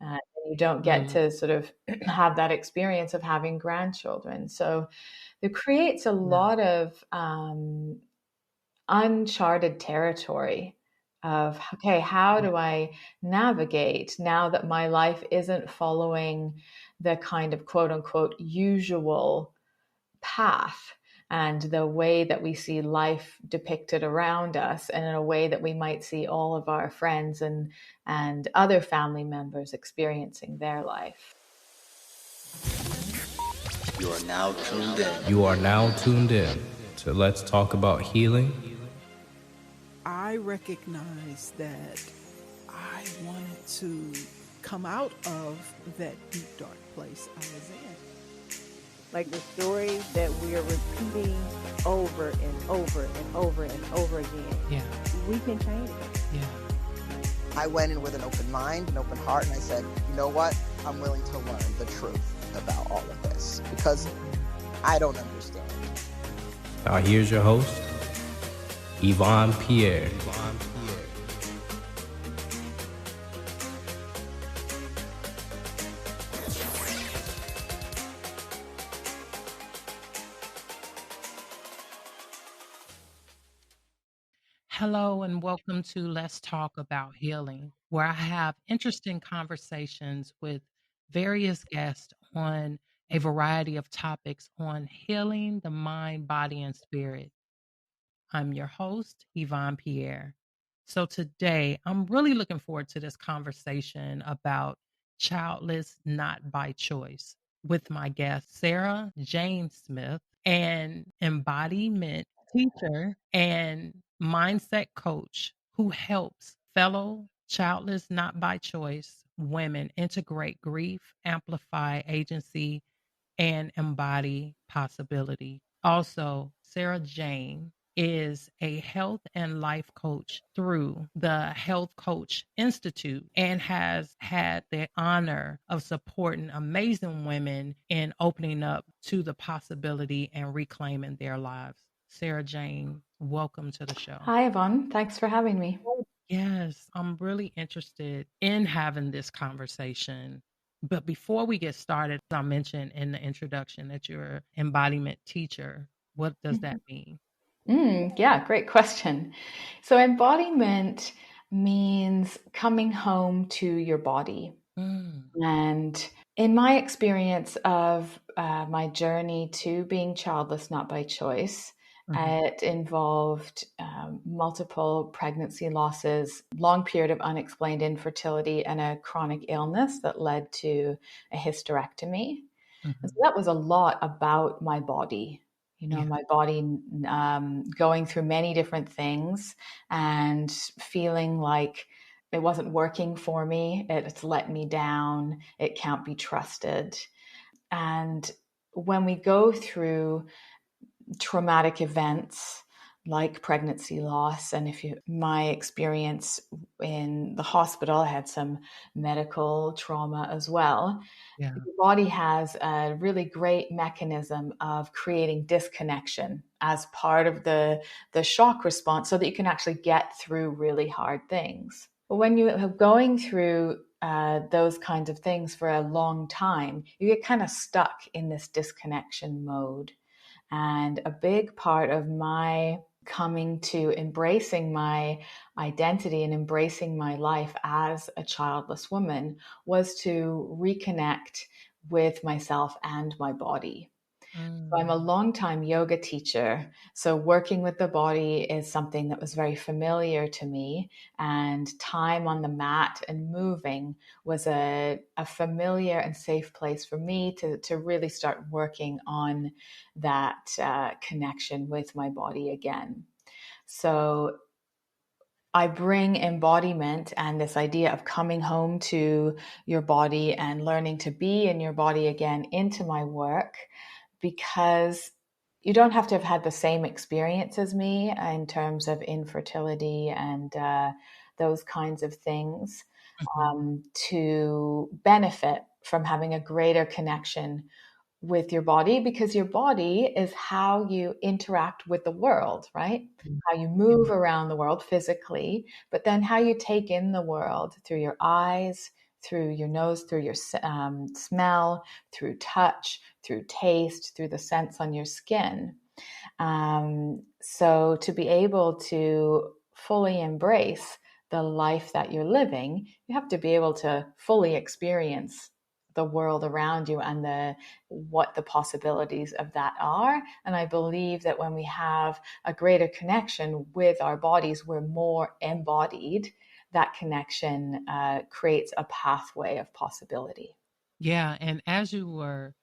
You don't get to sort of have that experience of having grandchildren. So it creates a lot of uncharted territory of, okay, how do I navigate now that my life isn't following the kind of quote unquote usual path and the way that we see life depicted around us, and in a way that we might see all of our friends and other family members experiencing their life. You are now tuned in. You are now tuned in to Let's Talk About Healing. I recognize that I wanted to come out of that deep, dark place I was in. Like the story that we are repeating over and over and over and over again. Yeah. We can change it. Yeah. I went in with an open mind, an open heart, and I said, you know what? I'm willing to learn the truth about all of this because I don't understand. Now here's your host, Yvonne Pierre. Hello and welcome to Let's Talk About Healing, where I have interesting conversations with various guests on a variety of topics on healing the mind, body, and spirit. I'm your host, Yvonne Pierre. So today, I'm really looking forward to this conversation about childless, not by choice, with my guest, Sarah Jane Smith, an embodiment teacher and mindset coach who helps fellow childless, not by choice women integrate grief, amplify agency, and embody possibility. Also, Sarah Jane is a health and life coach through the Health Coach Institute and has had the honor of supporting amazing women in opening up to the possibility and reclaiming their lives. Sarah Jane, welcome to the show. Hi, Yvonne. Thanks for having me. Yes, I'm really interested in having this conversation. But before we get started, I mentioned in the introduction that you're an embodiment teacher. What does that mean? Yeah, great question. So embodiment means coming home to your body. And in my experience of my journey to being childless, not by choice, it involved multiple pregnancy losses, long period of unexplained infertility, and a chronic illness that led to a hysterectomy. And so that was a lot about my body. My body going through many different things and feeling like it wasn't working for me. It's let me down. It can't be trusted. And when we go through traumatic events like pregnancy loss, and my experience in the hospital, I had some medical trauma as well. Yeah. The body has a really great mechanism of creating disconnection as part of the shock response so that you can actually get through really hard things. But when you are going through those kinds of things for a long time, you get kind of stuck in this disconnection mode. And a big part of my coming to embracing my identity and embracing my life as a childless woman was to reconnect with myself and my body. So I'm a longtime yoga teacher. So working with the body is something that was very familiar to me, and time on the mat and moving was a familiar and safe place for me to really start working on that connection with my body again. So I bring embodiment and this idea of coming home to your body and learning to be in your body again into my work, because you don't have to have had the same experience as me in terms of infertility and those kinds of things to benefit from having a greater connection with your body, because your body is how you interact with the world, right? How you move around the world physically, but then how you take in the world through your eyes, through your nose, through your smell, through touch, through taste, through the sense on your skin. So to be able to fully embrace the life that you're living, you have to be able to fully experience the world around you and what the possibilities of that are. And I believe that when we have a greater connection with our bodies, we're more embodied. That connection creates a pathway of possibility. Yeah. And as you were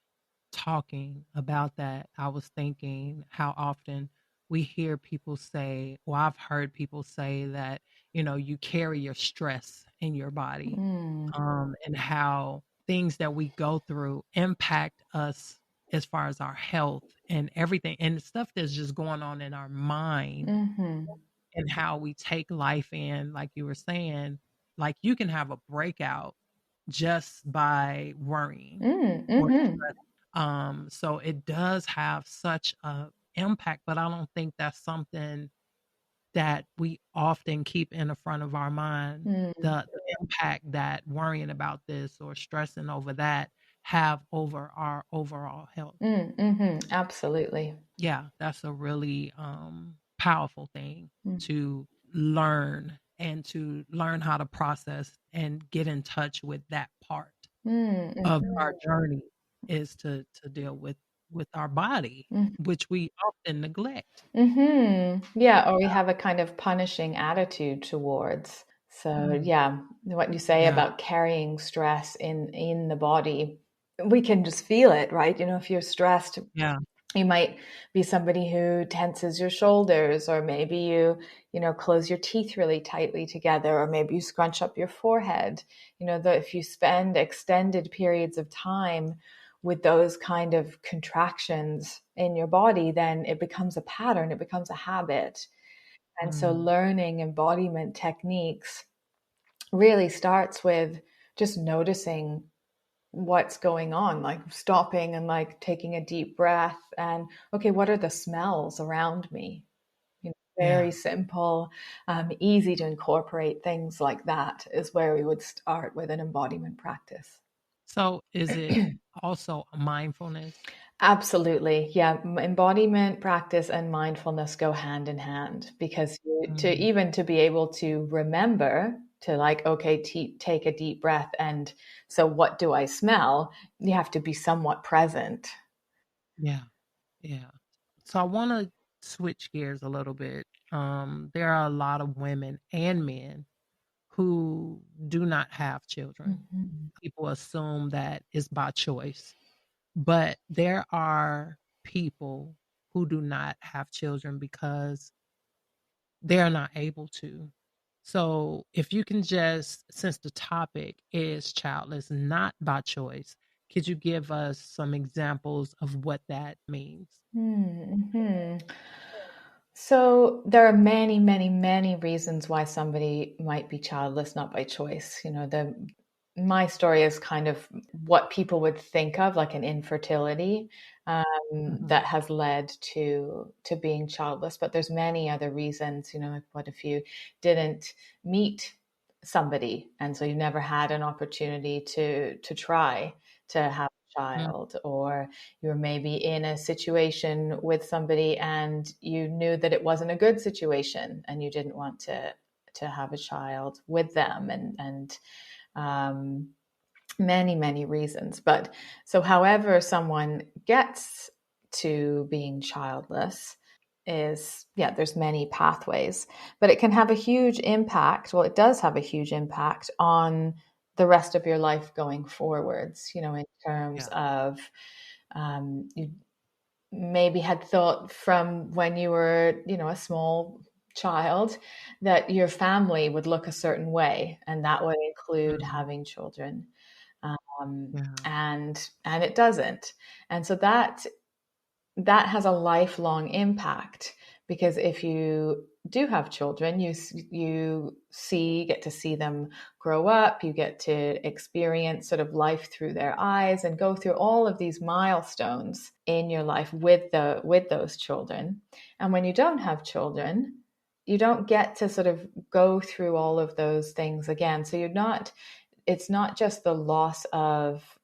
talking about that, I was thinking how often we hear people say, or I've heard people say that, you carry your stress in your body, and how things that we go through impact us as far as our health and everything, and the stuff that's just going on in our mind, and how we take life in, like you were saying, like you can have a breakout just by worrying or stressing. So it does have such a impact, but I don't think that's something that we often keep in the front of our mind. The impact that worrying about this or stressing over that have over our overall health. Absolutely. Yeah, that's a really powerful thing to learn, and to learn how to process and get in touch with that part of our journey, is to deal with our body, which we often neglect. Yeah, or we have a kind of punishing attitude towards. So yeah, what you say Yeah. about carrying stress in the body, we can just feel it, right? If you're stressed, Yeah. you might be somebody who tenses your shoulders, or maybe you close your teeth really tightly together, or maybe you scrunch up your forehead. If you spend extended periods of time with those kind of contractions in your body, then it becomes a pattern, it becomes a habit. And so learning embodiment techniques really starts with just noticing what's going on, like stopping and like taking a deep breath, and okay, what are the smells around me? Very Yeah. simple, easy to incorporate things like that is where we would start with an embodiment practice. So is it also a mindfulness? Absolutely. Yeah. Embodiment practice and mindfulness go hand in hand, because to be able to remember to like, okay, take a deep breath. And so what do I smell? You have to be somewhat present. Yeah. Yeah. So I want to switch gears a little bit. There are a lot of women and men who do not have children. People assume that it's by choice, but there are people who do not have children because they're not able to. So if you can just, since the topic is childless, not by choice, could you give us some examples of what that means? So there are many, many, many reasons why somebody might be childless, not by choice. My story is kind of what people would think of like an infertility that has led to being childless. But there's many other reasons. Like what if you didn't meet somebody, and so you never had an opportunity to try to have a child, or you were maybe in a situation with somebody and you knew that it wasn't a good situation and you didn't want to have a child with them, and many, many reasons. But so however someone gets to being childless there's many pathways, but it can have a huge impact. Well, it does have a huge impact on the rest of your life going forwards, in terms of you maybe had thought from when you were, a small child, that your family would look a certain way, and that would include having children. And it doesn't. And so that has a lifelong impact, because if you do have children, you get to see them grow up, you get to experience sort of life through their eyes and go through all of these milestones in your life with those children. And when you don't have children, you don't get to sort of go through all of those things again. So you're not it's not just the loss of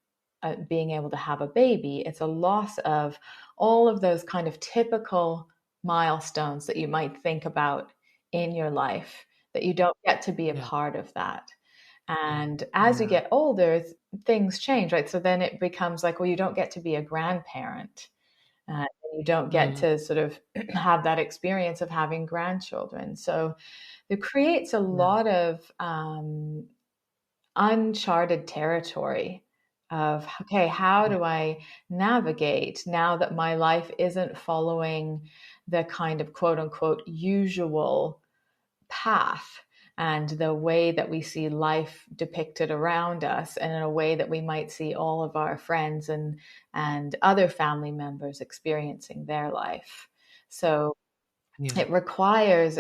being able to have a baby, it's a loss of all of those kind of typical milestones that you might think about in your life, that you don't get to be a Yeah. part of that. And as you get older, things change, right? So then it becomes like, well, you don't get to be a grandparent. You don't get to sort of have that experience of having grandchildren. So it creates a lot of uncharted territory of, okay, how do I navigate now that my life isn't following the kind of quote unquote usual path and the way that we see life depicted around us, and in a way that we might see all of our friends and other family members experiencing their life. So it requires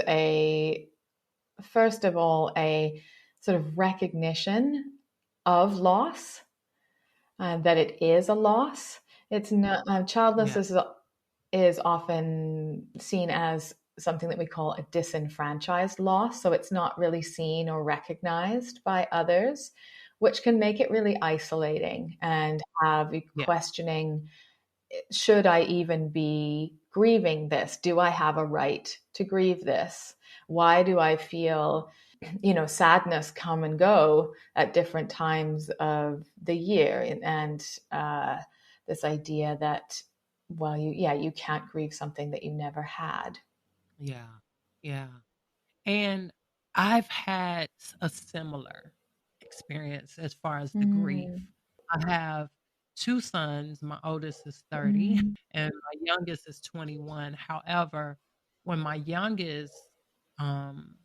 first of all, a sort of recognition of loss, that it is a loss. It's not, childlessness is often seen as something that we call a disenfranchised loss. So it's not really seen or recognized by others, which can make it really isolating and have you questioning, should I even be grieving this? Do I have a right to grieve this? Why do I feel, sadness come and go at different times of the year? And this idea that, well, you can't grieve something that you never had. Yeah. Yeah. And I've had a similar experience as far as the grief. Mm, I have two sons. My oldest is 30 mm, and my youngest is 21. However, when my youngest um,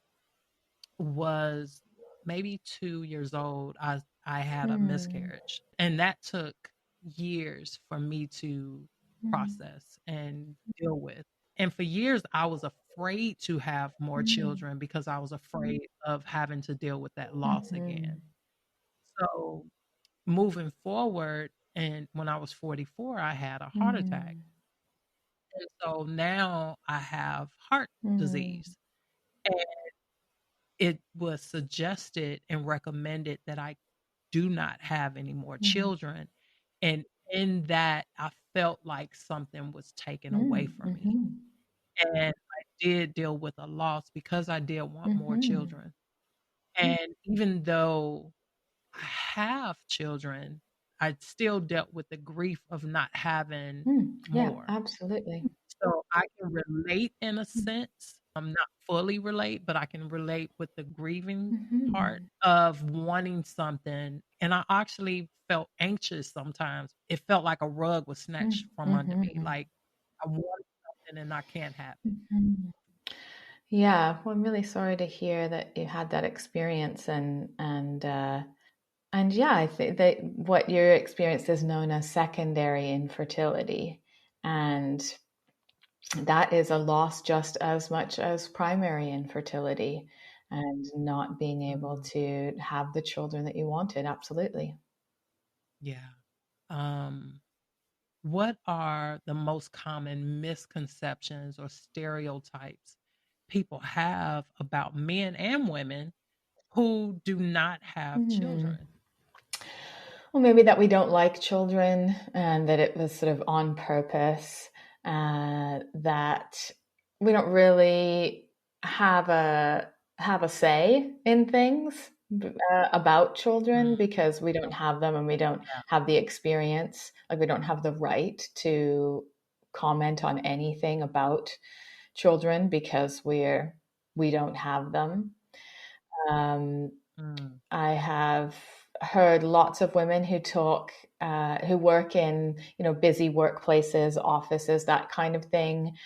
was maybe 2 years old, I had a mm, miscarriage. And that took years for me to mm, process and deal with. And for years, I was afraid to have more mm, children because I was afraid of having to deal with that loss mhm, again. So moving forward, and when I was 44, I had a heart attack. mm, And so now I have heart mm, disease. And it was suggested and recommended that I do not have any more mhm, children. And in that, I felt like something was taken away mm, from me. mhm, And I did deal with a loss because I did want more mhm, children. And even though I have children, I still dealt with the grief of not having yeah, more. absolutely. So I can relate in a sense. I'm not fully relate, but I can relate with the grieving part Mhm, of wanting something. And I actually felt anxious sometimes. It felt like a rug was snatched mm, from under me. mhm, Like I wanted something and I can't have it. mhm. Yeah, well, I'm really sorry to hear that you had that experience, and yeah, I think that what your experience is known as secondary infertility, and that is a loss just as much as primary infertility, and not being able Mm, to have the children that you wanted. Absolutely. yeah. Um, what are the most common misconceptions or stereotypes people have about men and women who do not have Hmm. children? Well, maybe that we don't like children and that it was sort of on purpose, that we don't really have a say in things about children Mm, because we don't have them and we don't have the experience. Like we don't have the right to comment on anything about children because we don't have them. Um, mm, I have heard lots of women who work in, busy workplaces, offices, that kind of thing,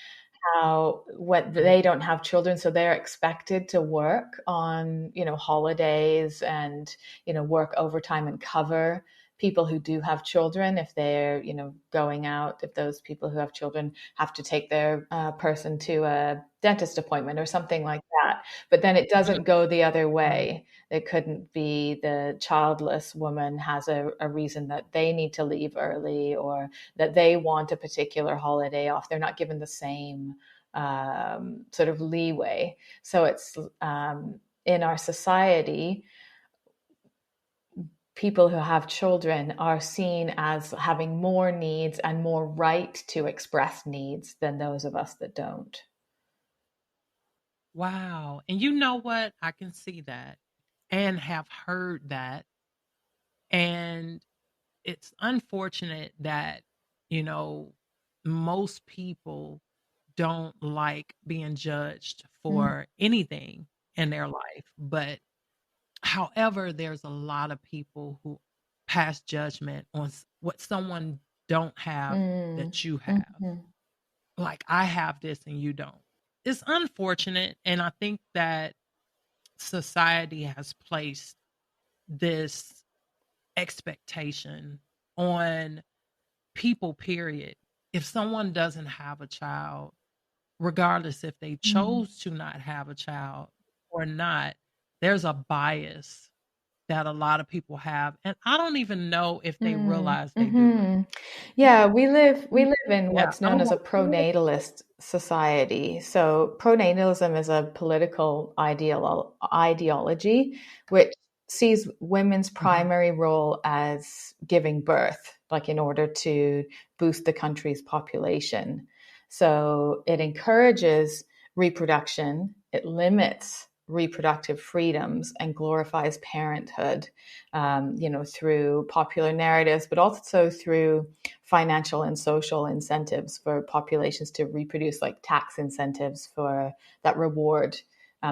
how what mhm, they don't have children, so they're expected to work on, holidays and, work overtime and cover people who do have children if they're, going out, if those people who have children have to take their person to a dentist appointment or something like that. But then it mm, doesn't go the other mm, way. It couldn't be the childless woman has a reason that they need to leave early or that they want a particular holiday off. They're not given the same sort of leeway. So it's in our society, people who have children are seen as having more needs and more right to express needs than those of us that don't. Wow. And you know what? I can see that and have heard that. And it's unfortunate that, you know, most people don't like being judged Mm. for anything in their life. But however, there's a lot of people who pass judgment on what someone don't have Mm. that you have. Mhm. Like, I have this and you don't. It's unfortunate. And I think that society has placed this expectation on people, period. If someone doesn't have a child, regardless if they Mm. chose to not have a child or not, there's a bias that a lot of people have. And I don't even know if they Mm. realize they do. Mhm. Yeah, we live in Yeah. what's known as a pronatalist society. So pronatalism is a political ideology which sees women's Mhm. primary role as giving birth, like in order to boost the country's population. So it encourages reproduction, it limits reproductive freedoms, and glorifies parenthood, through popular narratives, but also through financial and social incentives for populations to reproduce, like tax incentives for that reward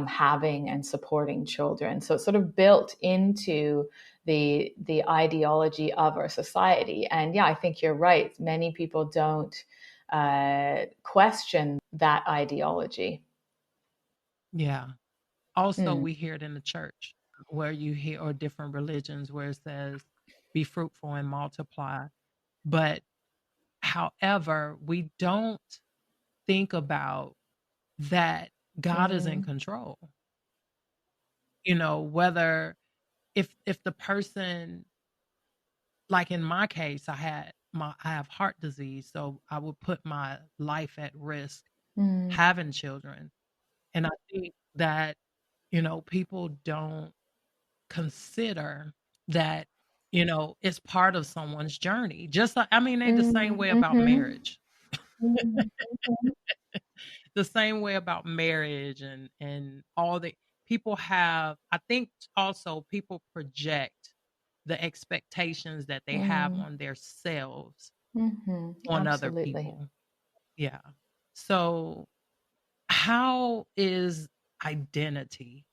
having and supporting children. So it's sort of built into the ideology of our society. And yeah, I think you're right. Many people don't question that ideology. Yeah. Also, Mm. we hear it in the church where you hear, or different religions where it says, be fruitful and multiply. But however, we don't think about that God is in Mm. control. You know, whether if the person, like in my case, I have heart disease, so I would put my life at risk Mm. having children. And I think that, you know, people don't consider that, you know, it's part of someone's journey. Just like, I mean, they the same Mm. way about Mhm. marriage. Mhm. The same way about marriage and all the people have, I think also people project the expectations that they have Mm. on their selves on other Absolutely. people. Yeah. So how is identity,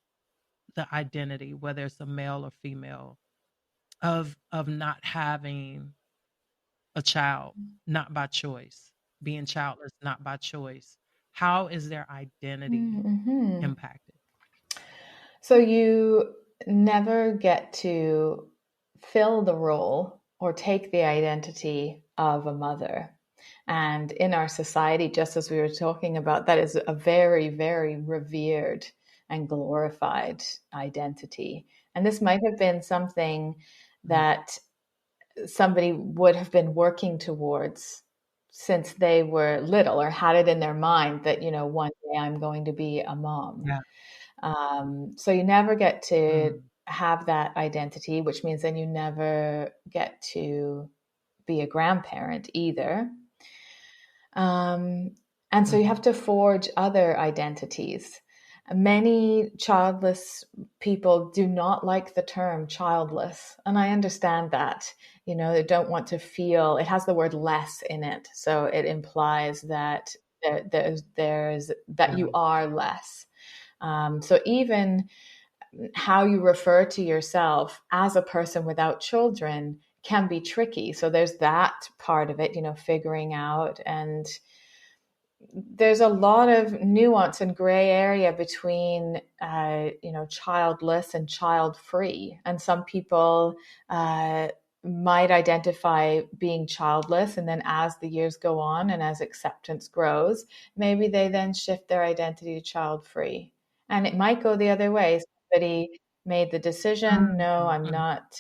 the identity, whether it's a male or female, of not having a child, not by choice, being childless, not by choice, how is their identity Mm-hmm. impacted? So you never get to fill the role or take the identity of a mother. And in our society, just as we were talking about, that is a very, very revered and glorified identity. And this might have been something Mm. that somebody would have been working towards since they were little, or had it in their mind that, one day I'm going to be a mom. Yeah. So you never get to Mm. have that identity, which means then you never get to be a grandparent either. Um, and so you have Mhm. to forge other identities. Many childless people do not like the term childless, and I understand that. They don't want to feel it has the word less in it, so it implies that there's that Yeah. you are less. So even how you refer to yourself as a person without children can be tricky. So there's that part of it, figuring out. And there's a lot of nuance and gray area between, childless and child free. And some people might identify being childless. And then as the years go on and as acceptance grows, maybe they then shift their identity to child free. And it might go the other way. Somebody made the decision, no, I'm not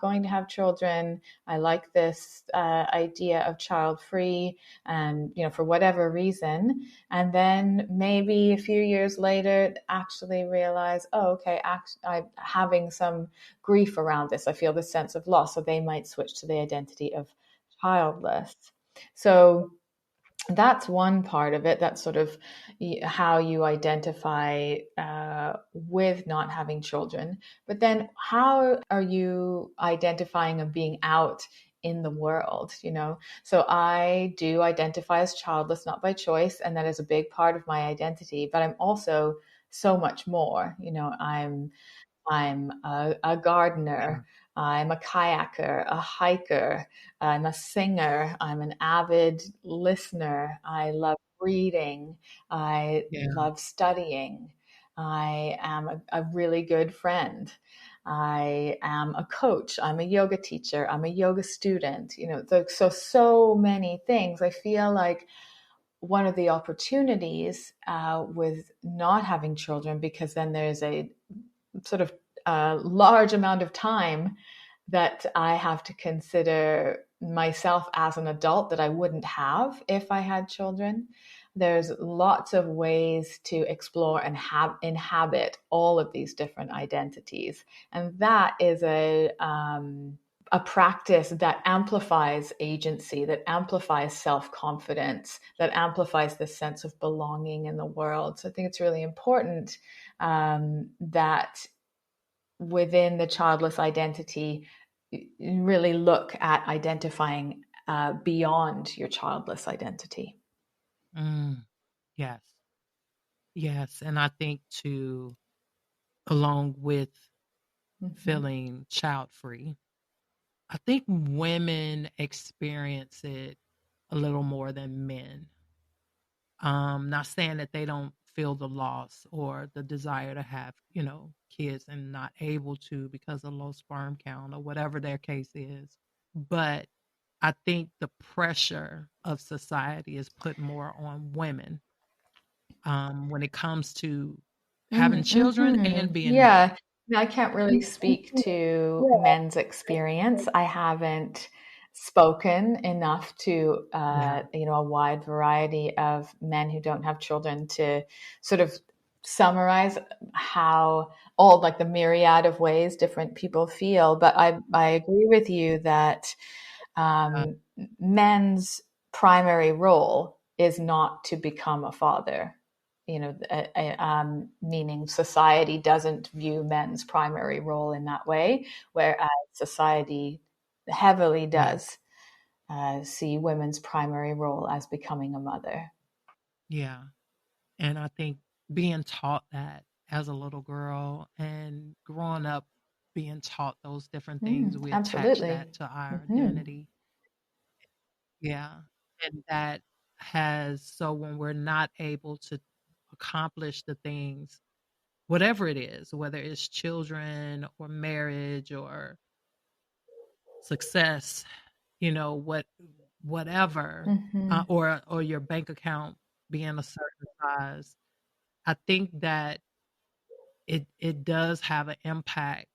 going to have children. I like this idea of child free, and for whatever reason, and then maybe a few years later actually realize, oh, okay, I'm having some grief around this. I feel this sense of loss, so they might switch to the identity of childless. So that's one part of it. That's sort of how you identify with not having children. But then how are you identifying and being out in the world? So I do identify as childless, not by choice, and that is a big part of my identity. But I'm also so much more. I'm a gardener. I'm a kayaker, a hiker. I'm a singer. I'm an avid listener. I love reading. I love studying. I am a really good friend. I am a coach. I'm a yoga teacher. I'm a yoga student. So many things. I feel like one of the opportunities with not having children, because then there's a sort of large amount of time that I have to consider myself as an adult that I wouldn't have if I had children. There's lots of ways to explore and inhabit all of these different identities. And that is a practice that amplifies agency, that amplifies self-confidence, that amplifies the sense of belonging in the world. So I think it's really important that within the childless identity, you really look at identifying beyond your childless identity. Yes. Yes. And I think too, along with feeling child free, I think women experience it a little more than men. Not saying that they don't feel the loss or the desire to have, kids and not able to because of low sperm count or whatever their case is. But I think the pressure of society is put more on women when it comes to having children and being married. I can't really speak to men's experience. I haven't spoken enough to a wide variety of men who don't have children to sort of summarize how all like the myriad of ways different people feel. But I agree with you that men's primary role is not to become a father. Meaning society doesn't view men's primary role in that way, whereas society heavily does see women's primary role as becoming a mother. Yeah. And I think being taught that as a little girl and growing up being taught those different things, we attach that to our identity. Yeah. And that so when we're not able to accomplish the things, whatever it is, whether it's children or marriage or success, whatever, or your bank account being a certain size, I think that it does have an impact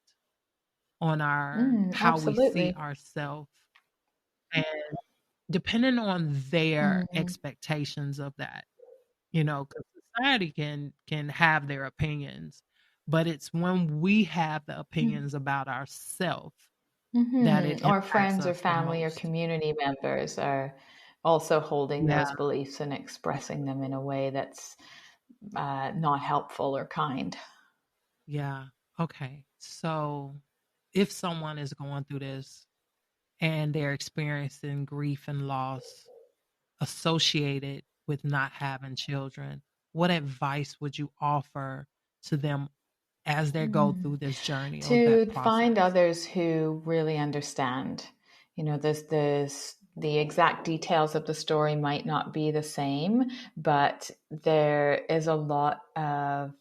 on our how we see ourselves, and depending on their expectations of that, because society can have their opinions, but it's when we have the opinions about ourselves that it Or impacts friends or us the family or most. community members are also holding those beliefs and expressing them in a way that's not helpful or kind. Yeah. Okay. So if someone is going through this and they're experiencing grief and loss associated with not having children, what advice would you offer to them as they go through this journey or that To process? find others who really understand. The exact details of the story might not be the same, but there is a lot of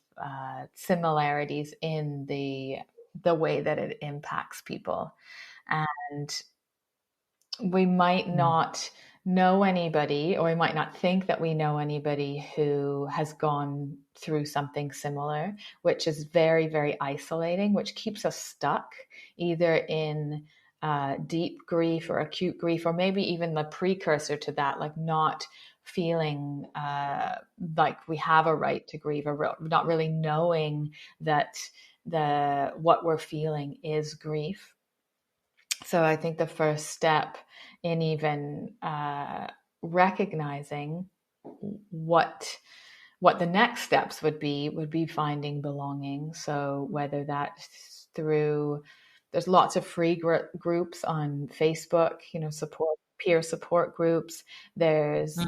similarities in the way that it impacts people. And we might not know anybody, or we might not think that we know anybody who has gone through something similar, which is very, very isolating, which keeps us stuck either in deep grief or acute grief, or maybe even the precursor to that, like not feeling like we have a right to grieve, or not really knowing that what we're feeling is grief. So I think the first step in even recognizing what the next steps would be finding belonging. So whether that's through, there's lots of free groups on Facebook, peer support groups. There's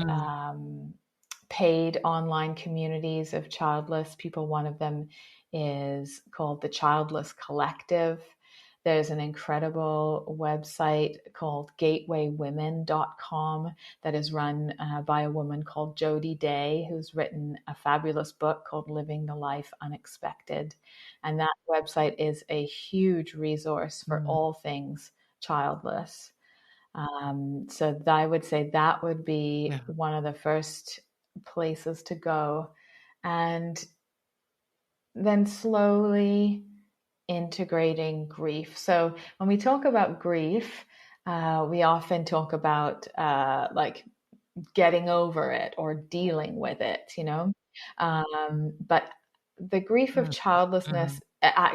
paid online communities of childless people. One of them is called the Childless Collective. There's an incredible website called gatewaywomen.com that is run by a woman called Jody Day, who's written a fabulous book called Living the Life Unexpected. And that website is a huge resource for all things childless. So I would say that would be one of the first places to go. And then slowly integrating grief. So when we talk about grief, we often talk about like getting over it or dealing with it, but the grief of childlessness,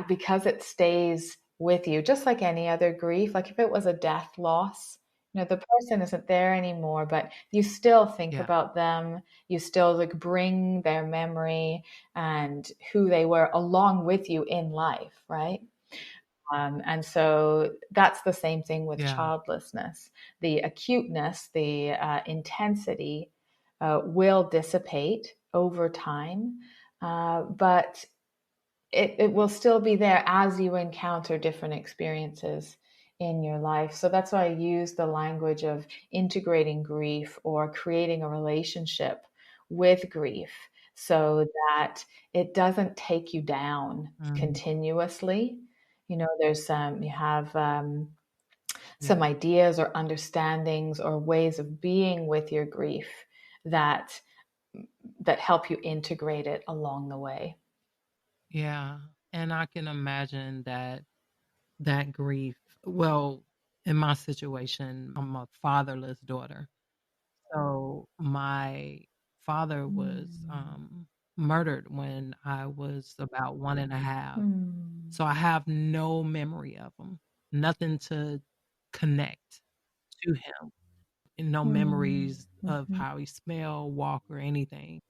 because it stays with you, just like any other grief, like if it was a death loss, the person isn't there anymore, but you still think about them. You still like bring their memory and who they were along with you in life, right? And so that's the same thing with childlessness. The acuteness, the intensity will dissipate over time, but it will still be there as you encounter different experiences in your life. So that's why I use the language of integrating grief or creating a relationship with grief so that it doesn't take you down continuously. There's you have some ideas or understandings or ways of being with your grief that help you integrate it along the way. Yeah. And I can imagine that grief. Well, in my situation, I'm a fatherless daughter. So my father was murdered when I was about 1.5. So I have no memory of him, nothing to connect to him, and no memories of how he smelled, walk, or anything.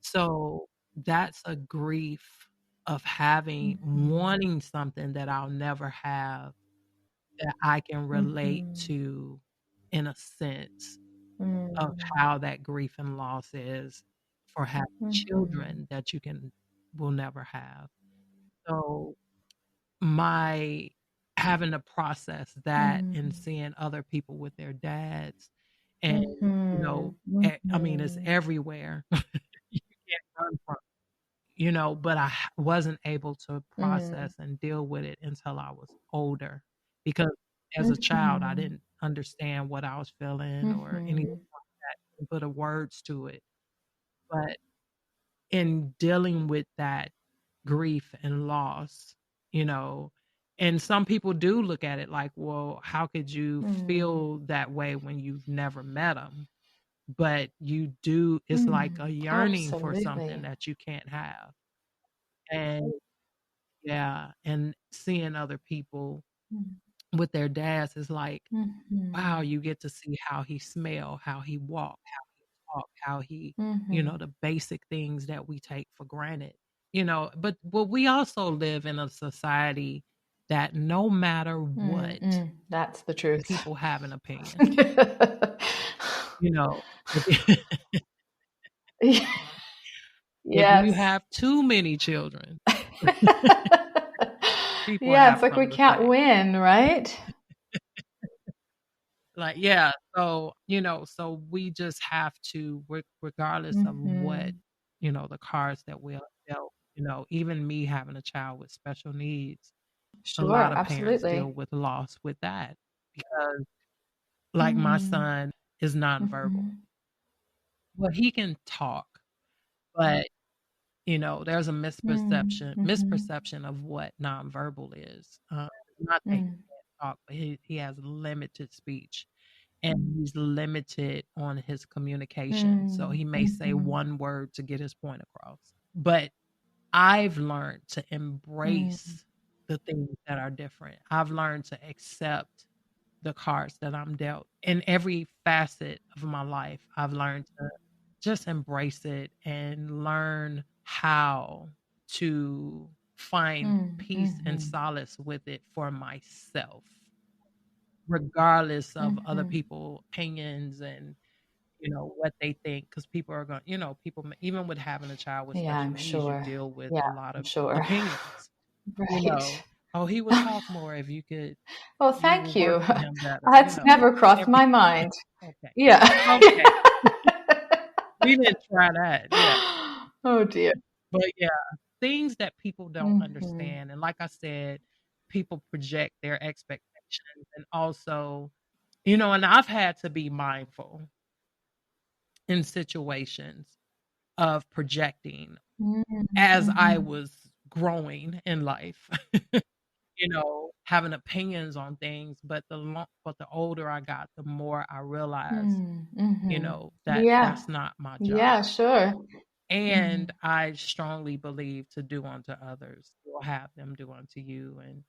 So that's a grief of wanting something that I'll never have, that I can relate to in a sense of how that grief and loss is for having children that will never have. So my having to process that and seeing other people with their dads, and I mean, it's everywhere. You can't run from it, but I wasn't able to process and deal with it until I was older, because as a child I didn't understand what I was feeling or anything like that, and put a words to it. But in dealing with that grief and loss, you know, and some people do look at it like, well, how could you feel that way when you've never met them? But you do, it's like a yearning for something that you can't have. And and seeing other people with their dads is like, wow, you get to see how he smell, how he walk, how he talk, how he, the basic things that we take for granted, but we also live in a society that no matter what, that's the truth. people have an opinion. you know, Yes. If you have too many children, people it's like we can't win, right? Like, so, so we just have to, regardless of what, the cards that we're dealt, even me having a child with special needs, a lot of parents deal with loss with that, because like my son is nonverbal. Well, he can talk, but there's a misperception of what nonverbal is. Not that he can't talk, but he has limited speech, and he's limited on his communication. So he may say one word to get his point across. But I've learned to embrace the things that are different. I've learned to accept the cards that I'm dealt in every facet of my life. I've learned to just embrace it and learn how to find peace and solace with it for myself, regardless of other people's opinions and what they think, because people are going, even with having a child with Yeah, special I'm needs, you sure. deal with Yeah, a lot I'm of sure. opinions. Right. Oh, he would talk more if Well, you would thank work you. with him better, That's never crossed every my mind. okay. Yeah. Okay. We didn't try that. Yeah. Oh dear. But yeah, things that people don't understand. And like I said, people project their expectations, and also, and I've had to be mindful in situations of projecting as I was growing in life, having opinions on things. But the older I got, the more I realized, that Yeah. that's not my Yeah, job. sure. And I strongly believe to do unto others, you'll have them do unto you. And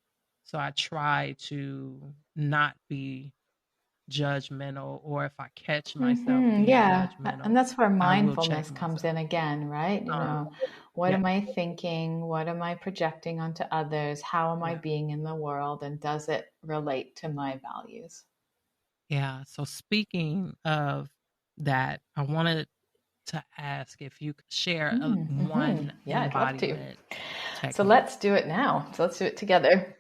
so I try to not be judgmental, or if I catch myself being Yeah. And judgmental, that's where I will check mindfulness comes in myself. again, right? What Yeah, am I thinking? What am I projecting onto others? How am I yeah, being in the world? And does it relate to my values? yeah. So speaking of that, I wanted to ask if you could share one Yeah, I'd love to. embodiment So technique. let's do it now. So let's do it together.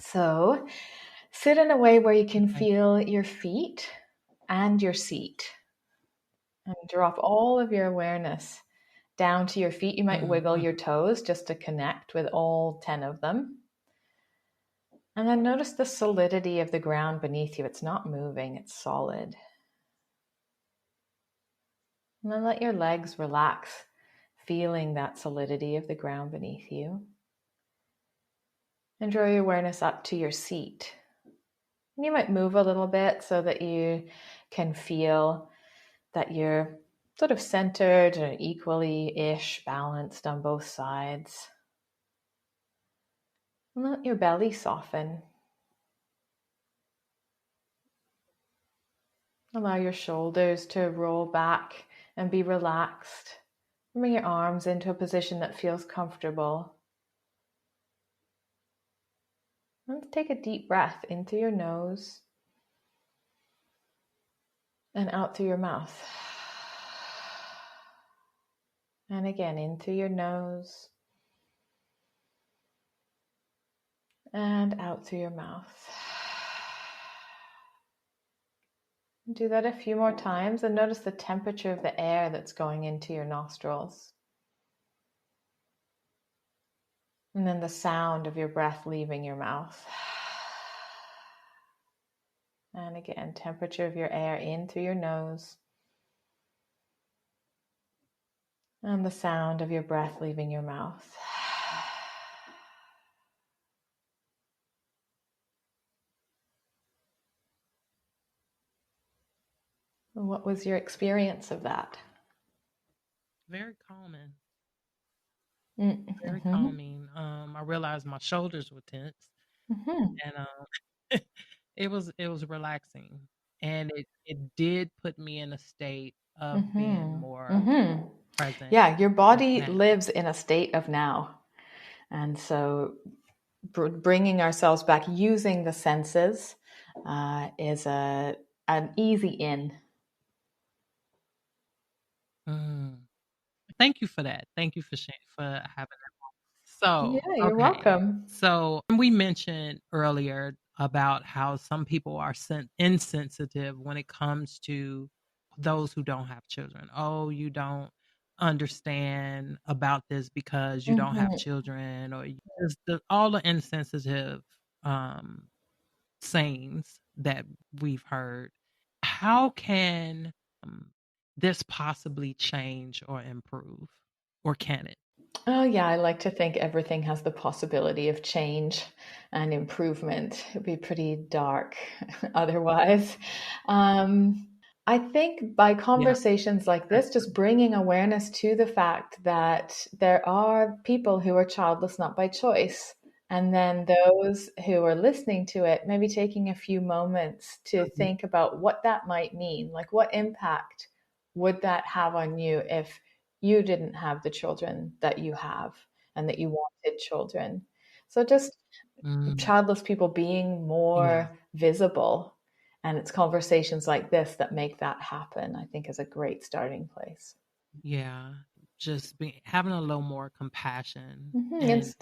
So sit in a way where you can Okay. feel your feet and your seat, and drop all of your awareness down to your feet. You might wiggle your toes just to connect with all 10 of them. And then notice the solidity of the ground beneath you. It's not moving, it's solid. And then let your legs relax, feeling that solidity of the ground beneath you. And draw your awareness up to your seat. And you might move a little bit so that you can feel that you're sort of centered or equally-ish balanced on both sides. And let your belly soften. Allow your shoulders to roll back and be relaxed. Bring your arms into a position that feels comfortable. And take a deep breath into your nose and out through your mouth. And again, in through your nose and out through your mouth. Do that a few more times and notice the temperature of the air that's going into your nostrils. And then the sound of your breath leaving your mouth. And again, temperature of your air in through your nose. And the sound of your breath leaving your mouth. What was your experience of that? Very calming. Mm-hmm. Very calming. I realized my shoulders were tense, and it was relaxing, and it did put me in a state of being more present. Yeah, your body now. lives in a state of now. And so bringing ourselves back, using the senses is an easy in. Thank you for that. Thank you for having that. So, Yeah, you're okay. welcome. So we mentioned earlier about how some people are insensitive when it comes to those who don't have children. Oh, you don't understand about this because you don't have children, or just all the insensitive sayings that we've heard. how can this possibly change or improve, or can it? Oh, yeah, I like to think everything has the possibility of change and improvement. It'd be pretty dark otherwise. I think by Yeah. conversations like this, just bringing awareness to the fact that there are people who are childless not by choice. And then those who are listening to it, maybe taking a few moments to think about what that might mean. Like, what impact would that have on you if you didn't have the children that you have and that you wanted children? So just Mm, childless people being yeah. more visible, and it's conversations like this that make that happen, I think, is a great starting place. Yeah. Just having a little more compassion It's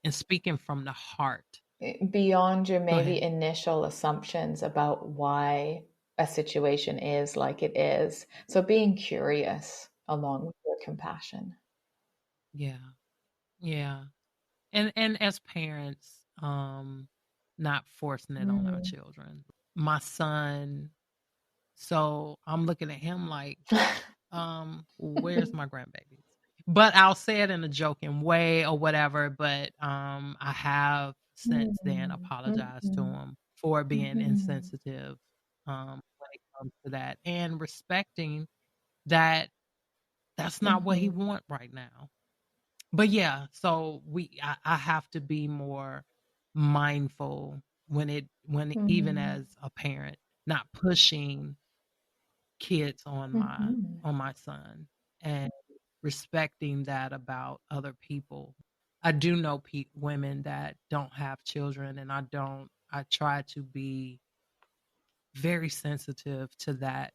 and speaking from the heart. beyond your Go maybe ahead. initial assumptions about why a situation is like it is. So being curious along with your compassion. Yeah. Yeah. And as parents, not forcing it on our Mm. children. My son, so I'm looking at him like, where's my grandbabies? But I'll say it in a joking way or whatever, but I have since then Mm. apologized to Mhm. him for being Mhm. insensitive when it comes to that, and respecting that that's not what he Mhm. want right now. But yeah, so I have to be more mindful when even Mhm. as a parent, not pushing kids Mhm. on my son, and respecting that about other people. I do know women that don't have children, and I try to be very sensitive to that.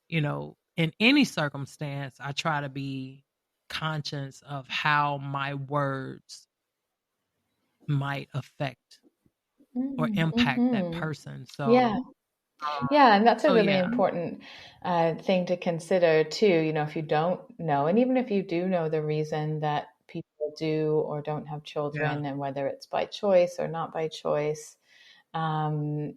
In any circumstance, I try to be conscious of how my words might affect or impact that Mhm. person. Yeah. Yeah, and that's a So really yeah, important thing to consider too. If you don't know, and even if you do know the reason that people do or don't have yeah, children, and whether it's by choice or not by choice, um,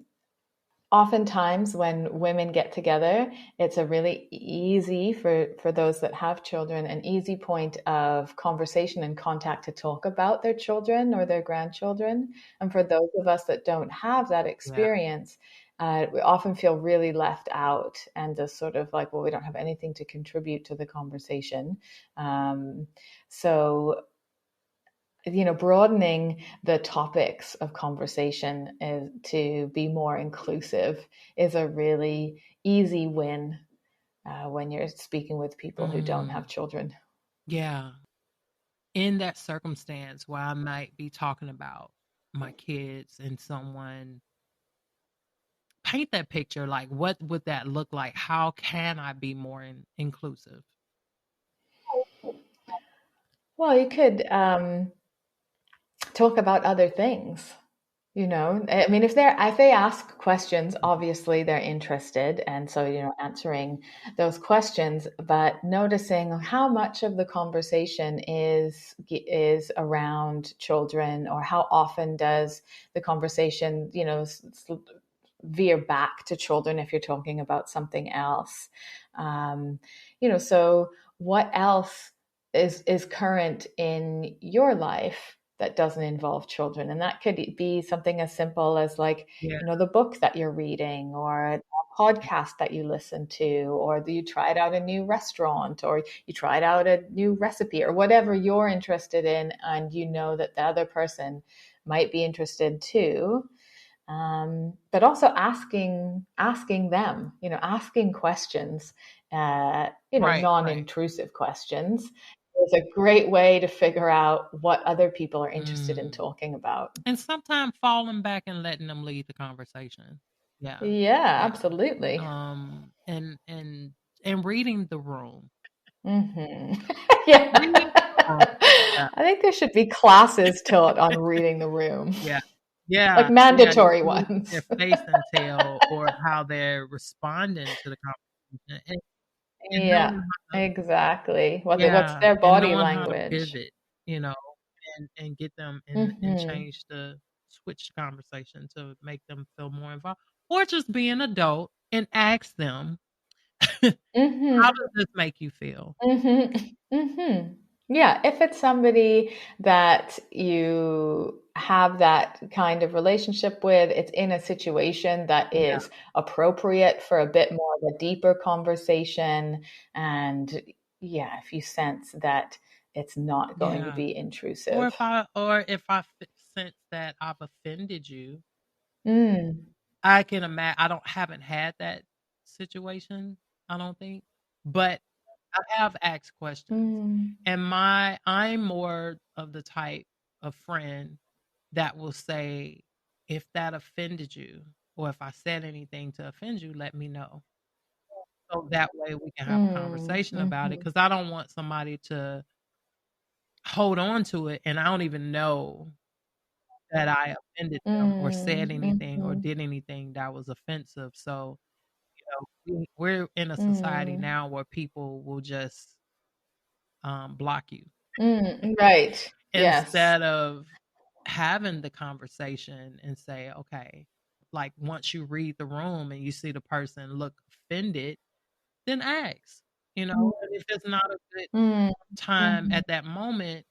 oftentimes when women get together, it's a really easy for those that have children, an easy point of conversation and contact to talk about their children or their grandchildren. And for those of us that don't have that yeah. experience, we often feel really left out and just sort of like, well, we don't have anything to contribute to the conversation. So broadening the topics of conversation to be more inclusive is a really easy win when you're speaking with people who don't have Mm, children. yeah. In that circumstance where I might be talking about my kids and someone paint that picture, like what would that look like? How can I be more inclusive? Well, you could talk about other things. I mean, if they ask questions, obviously they're interested, and so answering those questions, but noticing how much of the conversation is around children, or how often does the conversation veer back to children if you're talking about something else. um, so what else is current in your life that doesn't involve children? And that could be something as simple as, like, Yeah. the book that you're reading, or a podcast that you listen to, or you tried out a new restaurant, or you tried out a new recipe, or whatever you're interested in, and that the other person might be interested too. But also asking them, asking questions, Right, right. non-intrusive questions, is a great way to figure out what other people are interested in Mm. talking about. And sometimes falling back and letting them lead the conversation. Yeah. Yeah, Yeah. absolutely. Um and and and reading the room. Hmm. Yeah. Reading the room. Yeah. I think there should be classes taught on reading the room, Yeah. Yeah. like Yeah. You mandatory can look at their ones. face and tell or how they're responding to the conversation. And Yeah, knowing how to, exactly. What's yeah, their and body knowing how to language? pivot, you know, and get them and Hmm. change the switch the conversation to make them feel more involved. Or just be an adult and ask them, Mm-hmm. how does this make you feel? Mm-hmm. Mm-hmm. Yeah, if it's somebody that you have that kind of relationship with, it's in a situation that Yeah. is appropriate for a bit more of a deeper conversation. And yeah, if you sense that it's not going to Yeah. be Or intrusive. if I sense that I've offended you, Mm, I can imagine. Haven't had that situation, I don't think, but I have asked questions, mm, and I'm more of the type of friend that will say, if that offended you, or if I said anything to offend you, let me know. So that way we can have a mm, conversation about it, mhm, because I don't want somebody to hold on to it and I don't even know that I offended them or said mm, anything or mhm, did anything that was offensive. So, we're in a society mm, now where people will just block you right. Yes. instead of having the conversation and say, okay, like once you read the room and you see the person look offended, then ask. And if it's not a good Mm, time mhm, at that moment,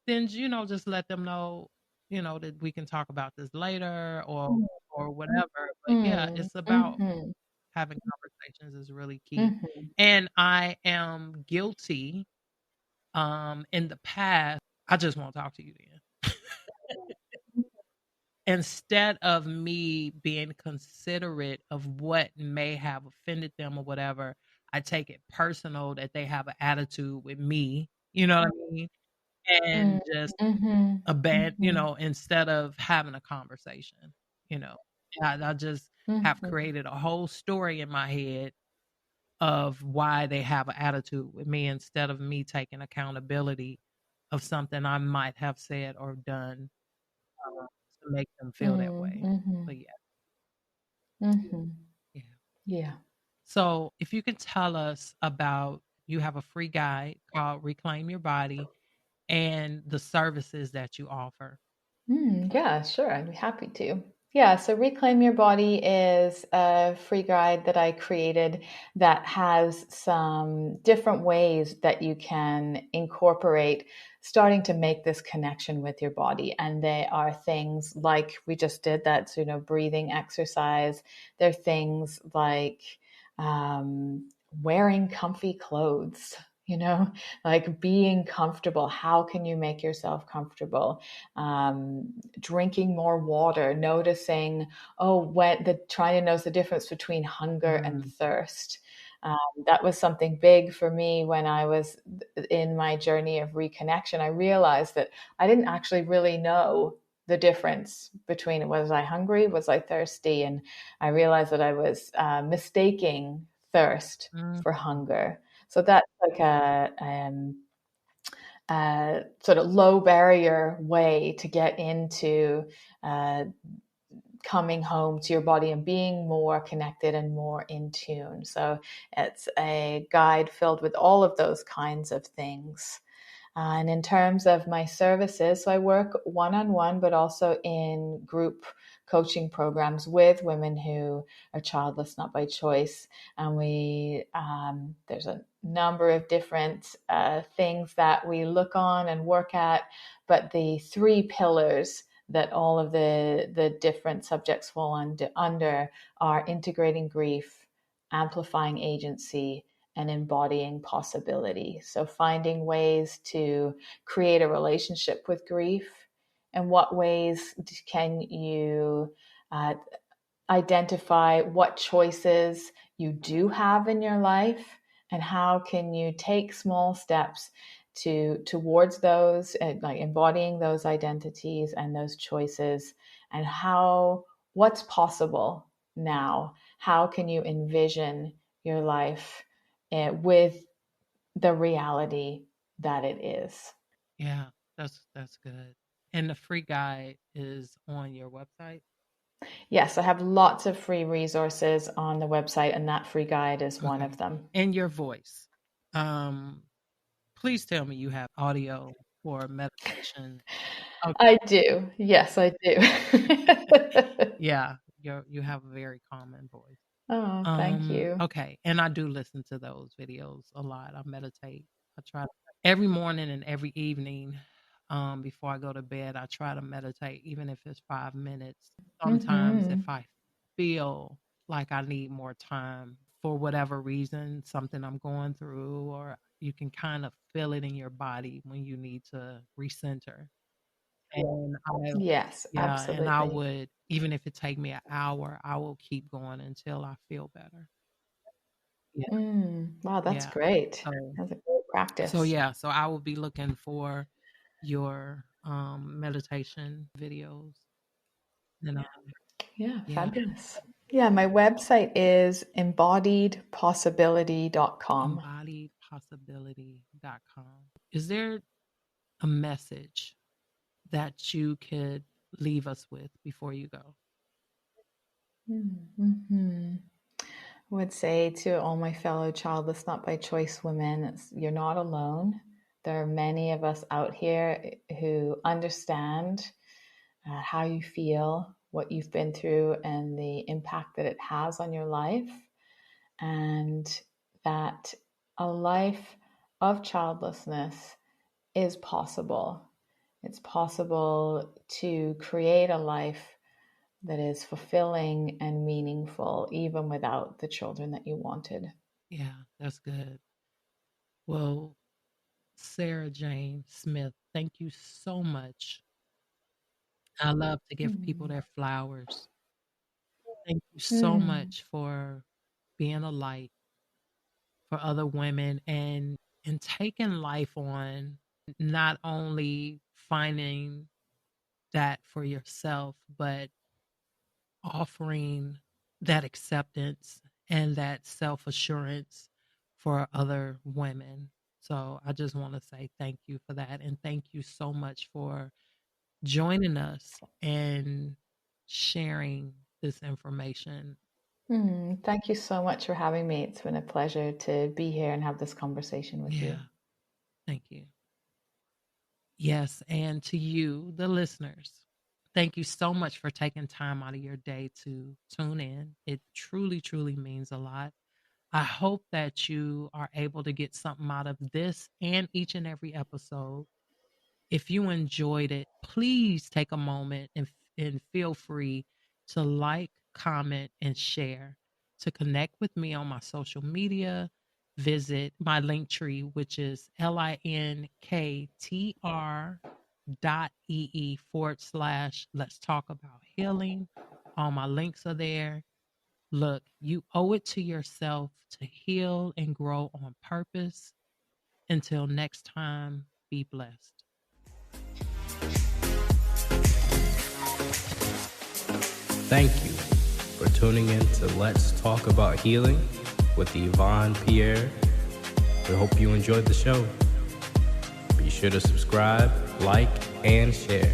then just let them know, that we can talk about this later or whatever. But yeah, mm, it's about mhm, having conversations is really key. mhm, And I am guilty in the past. I just won't talk to you then. Instead of me being considerate of what may have offended them or whatever, I take it personal that they have an attitude with me. You know what I mean? mm, And just mhm, mhm, instead of having a conversation, you know. I just have mhm, created a whole story in my head of why they have an attitude with me instead of me taking accountability of something I might have said or done to make them feel that mm, way. But mhm, yeah, mhm. yeah. Yeah. So if you can tell us about, you have a free guide called Reclaim Your Body and the services that you offer. Yeah, sure. I'd be happy to. Yeah, so Reclaim Your Body is a free guide that I created that has some different ways that you can incorporate starting to make this connection with your body. And they are things like we just did, that's, breathing exercise. They're things like wearing comfy clothes, like being comfortable. How can you make yourself comfortable? Drinking more water, noticing, trying to notice the difference between hunger and Mm, thirst. That was something big for me when I was in my journey of reconnection. I realized that I didn't actually really know the difference between, was I hungry, was I thirsty, and I realized that I was mistaking thirst for mhm. hunger. So that's like sort of low barrier way to get into uh, coming home to your body and being more connected and more in tune. So it's a guide filled with all of those kinds of things. And in terms of my services, so I work one on one, but also in group coaching programs with women who are childless, not by choice. And there's a number of different things that we look on and work at, but the three pillars that all of the different subjects fall under are integrating grief, amplifying agency, and embodying possibility. So, finding ways to create a relationship with grief. And what ways can you uh, identify what choices you do have in your life, and how can you take small steps towards those, like embodying those identities and those choices, and what's possible now? How can you envision your life with the reality that it is? Yeah, that's good. And the free guide is on your website? Yes, I have lots of free resources on the website, and that free guide is one of Okay. them. And your voice. Um, please tell me you have audio for meditation. Okay. I do. Yes, I do. Yeah, you have a very common voice. Oh, thank you. Okay, and I do listen to those videos a lot. I meditate. I try to every morning and every evening, before I go to bed, I try to meditate, even if it's 5 minutes. Sometimes if Hmm. I feel like I need more time for whatever reason, something I'm going through, or you can kind of feel it in your body when you need to recenter. And I Yes, yeah, and I absolutely. would, even if it take me an hour, I will keep going until I feel better. Yeah, Wow, that's yeah. great. So That's a great practice. yeah, so I will be looking for your meditation videos. And Yeah, yeah, fabulous. Yeah, my website is embodiedpossibility.com. embodiedpossibility.com. Is there a message that you could leave us with before you go? Mm-hmm. I would say to all my fellow childless, not by choice women, you're not alone. There are many of us out here who understand how you feel, what you've been through, and the impact that it has on your life, and that a life of childlessness is possible. It's possible to create a life that is fulfilling and meaningful, even without the children that you wanted. Yeah, that's good. Well, Sarah Jane Smith, thank you so much. I love to give people Mm. their flowers. Thank you so Mm. much for being a light for other women and taking life on, not only finding that for yourself, but offering that acceptance and that self-assurance for other women. So I just want to say thank you for that, and thank you so much for joining us and sharing this information. Thank you so much for having me. It's been a pleasure to be here and have this conversation with you. Yeah, thank you. Yes, and to you, the listeners, thank you so much for taking time out of your day to tune in. It truly, truly means a lot. I hope that you are able to get something out of this and each and every episode. If you enjoyed it, please take a moment and feel free to like, comment, and share. To connect with me on my social media, visit my link tree, which is linktr.ee/ let's talk about healing. All my links are there. Look, you owe it to yourself to heal and grow on purpose. Until next time, be blessed. Thank you for tuning in to Let's Talk About Healing with Yvonne Pierre. We hope you enjoyed the show. Be sure to subscribe, like, and share.